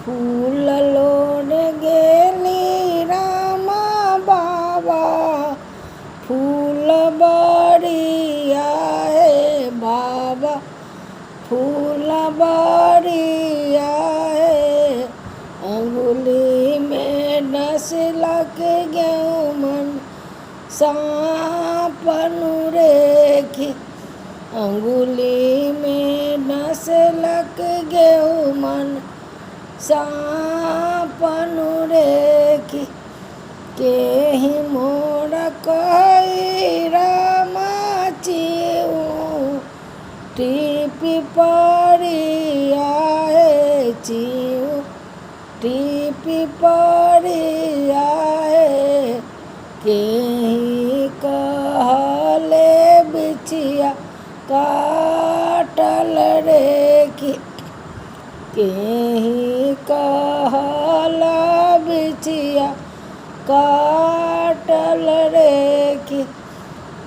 फूल लोड गेली रामा बाबा, फूल बरिया है बाबा, फूल बरिया है। अंगुली में डस लग गेहूँ मन सांपनु रेखी, अंगुली में डस लग गेहूँ मन सांपनु रेखी। केहि मोर कही रामा चिऊ, टीपी परिया है चिऊ, टीपी परिया है। केहि कहले बिछिया काटल रेखी, केहि कहला बिछिया काटल रेखी।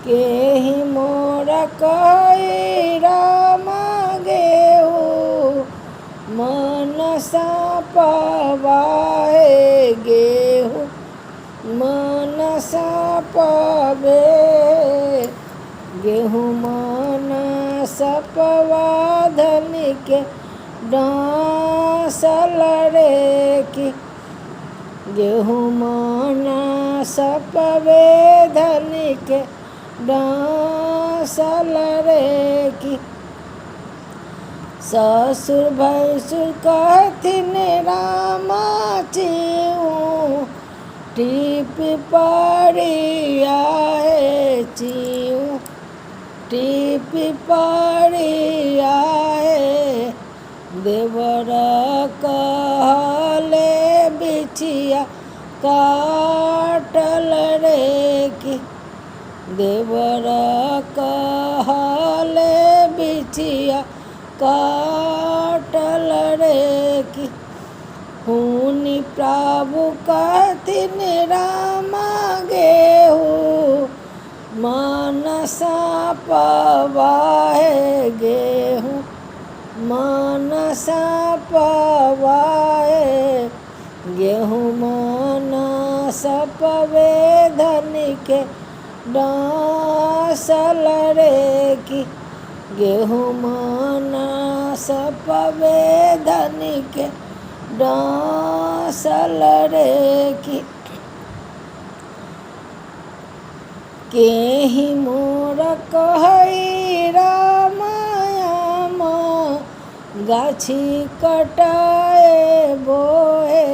केहि मोर कही रामा गेहूँ मन सांपवा है गेहूँ मन सांपवे, गेहूँ मन सपवा धनिक डांसल रेखी, गेहूँ मन सपवे धनिक डांसल रेखी। ससुर भैसुर कहथिन रामा चिऊ, टीपी परिया है चिऊ, टीपी परिया है। देवर कहले बिछिया काटल रेखी, देवर कहले बिछिया काटल रेखी। हुनि प्रभु कहथिन रामा गेहूँ मन सांपवा है गेहूँ मन सांपवा है। गेहूँ मन सपवे धनिक डांसल रेखी, गेहूँ मन सपवे धनिक डांसल रेखी। केहि मोर कही रामायण गाछी कटाए बोए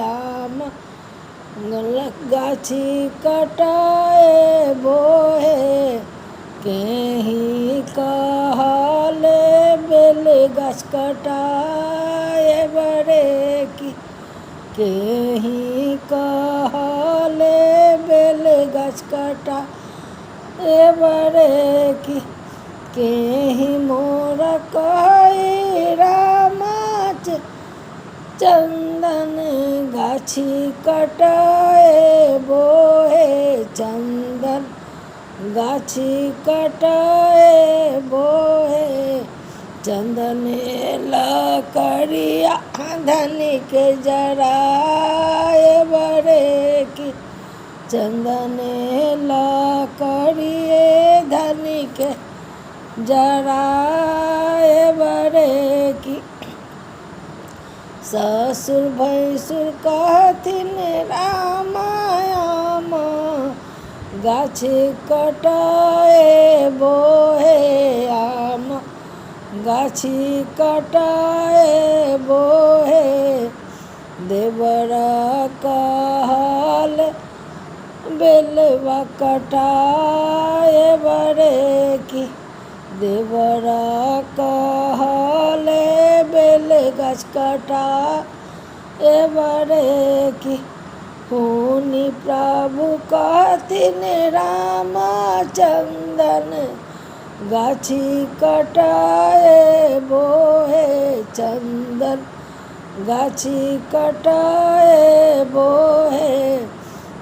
आम, गाछी कटाए बोए। केहि कहले बेल गाछ कटाए बरेकी, केहि कहले बेल गाछ कटाए बरेकी। केहि मोर कही रामा चंदन गाछी कटाए बोए, चंदन गाछी कटाए बोए। चंदन लकड़िया धनिक जराए बरेकी, चंदन लकड़िए धनिक जराए बरेकी। ससुर भैसुर कहथिन रामायण गाछी कटाए बोए आम, गाछी कटाए बोए। देवर कहल बेलवा कटाए बरेकी, देवर कहले बेल गाछ कटाए बरेकी। हुनि प्रभु कहथिन रामा चंदन गाछी कटाए बोए, चंदन गाछी कटाए बोए।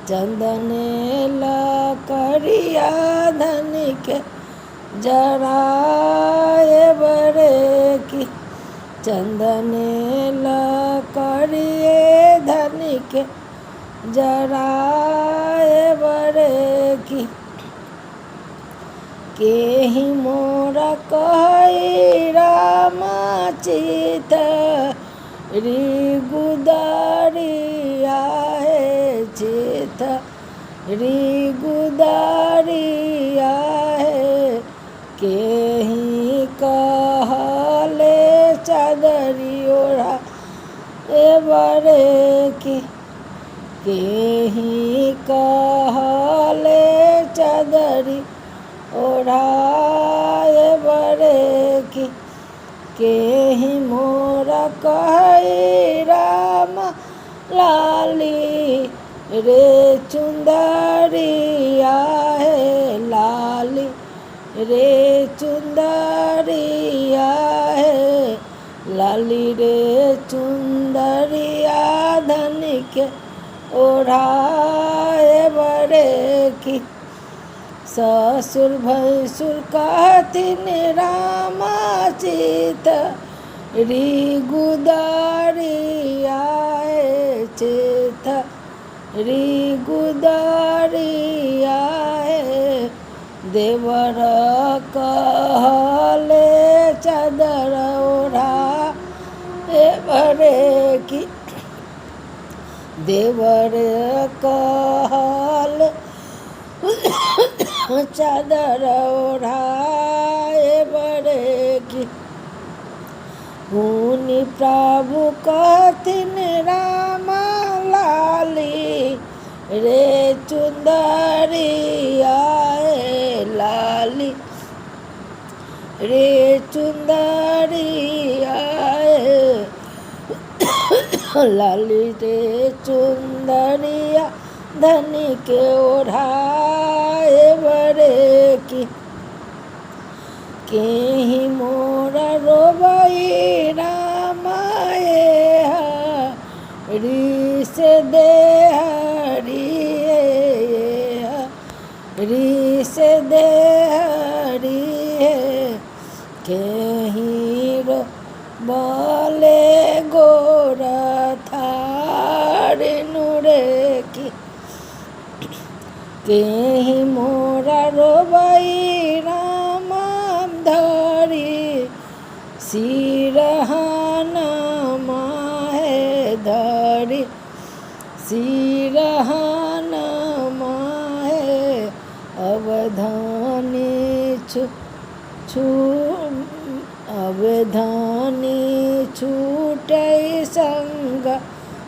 चंदन लकड़िया धनिक जराए बरेकी, चंदने लकड़िए धनिक जराए बड़े की केहि मोरा कही राम चित री गुदरिया है चित री गुदरिया है केहि कहले चादरी ओढ़ा ए बड़े की केहि कहले चादरी ओढ़ाए बड़े की केहि मोरा कही राम लाली रे चुंदरिया है लाली रे चुंदरिया है लाली रे चुंदरिया धनिक ओढ़ाए बड़े की ससुर भैसुर कहथिन राम चित री गुदरिया है चित री गुदरिया है देवर कहले चादर ओढ़ा ए बड़े की देवर कहल चादर ओढ़ाए बड़े की हुनि प्रभु कहथिन राम लाली रे चुंदरिया लाली रे चुंदरिया लाली रे चुंदरिया धनिक ओढ़ाए बड़े की केहि मोरा रोबई रामाए हरी से दे हरी हरी से दे हरी केहि रो बोले गोरा थारे नुरे की केहि मोरा रोबई राम धरी सिरहाना माहे धरी सिरहाना माहे अवधानी अवधानी छूटे संग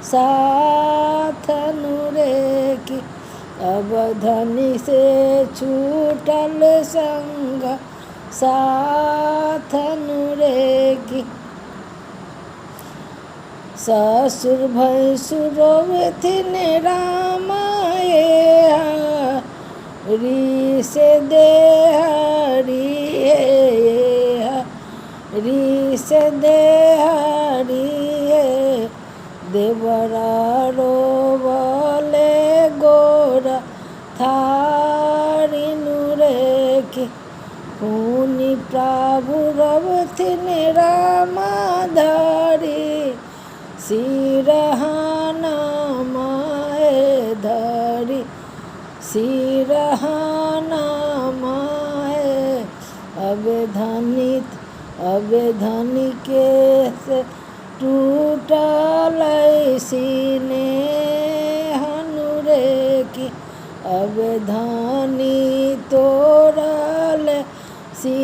साथ नुरे की अवधानी से छूटल संग साथ नुरे की ससुर भैसुर रोवथिन रामाए हरी से दे हरी हरी से दे हरी देवरा रोवले गोरा थारी नुरे की हुनि प्रभु रवथिन राम धरी सिरहाना माए धरी सिरहाना माए अवधानी के से टूटल सीने हनुरे की अवधानी तोड़ल सी